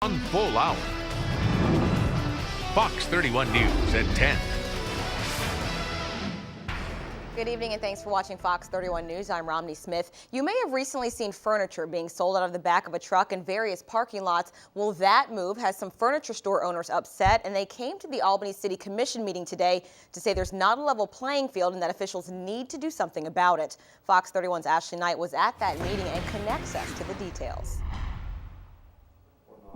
One full hour. Fox 31 News at 10. Good evening and thanks for watching Fox 31 News. I'm ROMNEY Smith. You may have recently seen furniture being sold out of the back of a truck in various parking lots. Well, that move has some furniture store owners upset, and they came to the Albany City Commission meeting today to say there's not a level playing field and that officials need to do something about it. Fox 31's Ashley Knight was at that meeting and connects us to the details.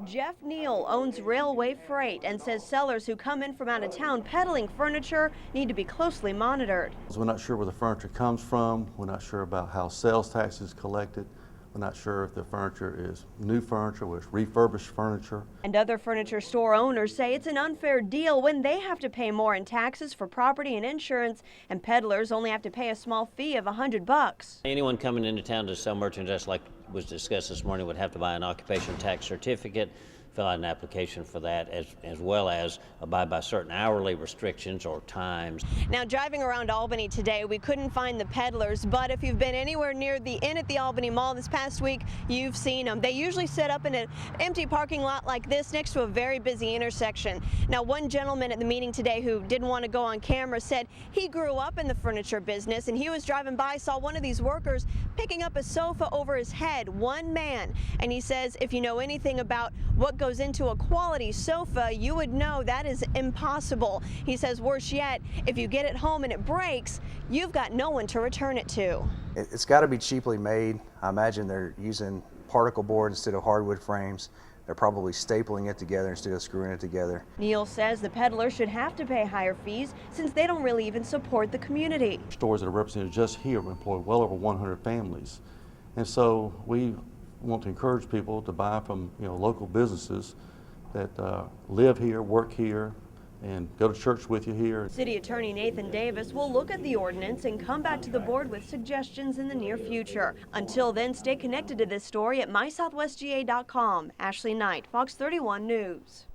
Jeff Neal owns Railway Freight and says sellers who come in from out of town peddling furniture need to be closely monitored. We're not sure where the furniture comes from. We're not sure about how sales tax is collected. We're not sure if the furniture is new furniture or it's refurbished furniture. And other furniture store owners say it's an unfair deal when they have to pay more in taxes for property and insurance, and peddlers only have to pay a small fee of $100. Anyone coming into town to sell merchandise, like was discussed this morning, would have to buy an occupation tax certificate, fill out an application for that, as well as abide by certain hourly restrictions or times. Now, driving around Albany today, we couldn't find the peddlers, but if you've been anywhere near the inn at the Albany Mall this past week, you've seen them. They usually set up in an empty parking lot like this next to a very busy intersection. Now, one gentleman at the meeting today who didn't want to go on camera said he grew up in the furniture business, and he was driving by, saw one of these workers picking up a sofa over his head, one man. And he says if you know anything about what goes into a quality sofa, you would know that is impossible. He says worse yet, if you get it home and it breaks, you've got no one to return it to. It's got to be cheaply made. I imagine they're using particle board instead of hardwood frames. They're probably stapling it together instead of screwing it together. Neal says the peddlers should have to pay higher fees since they don't really even support the community. Stores that are represented just here employ well over 100 families. And so we want to encourage people to buy from local businesses that live here, work here, and go to church with you here. City Attorney Nathan Davis will look at the ordinance and come back to the board with suggestions in the near future. Until then, stay connected to this story at mysouthwestga.com. Ashley Knight, Fox 31 News.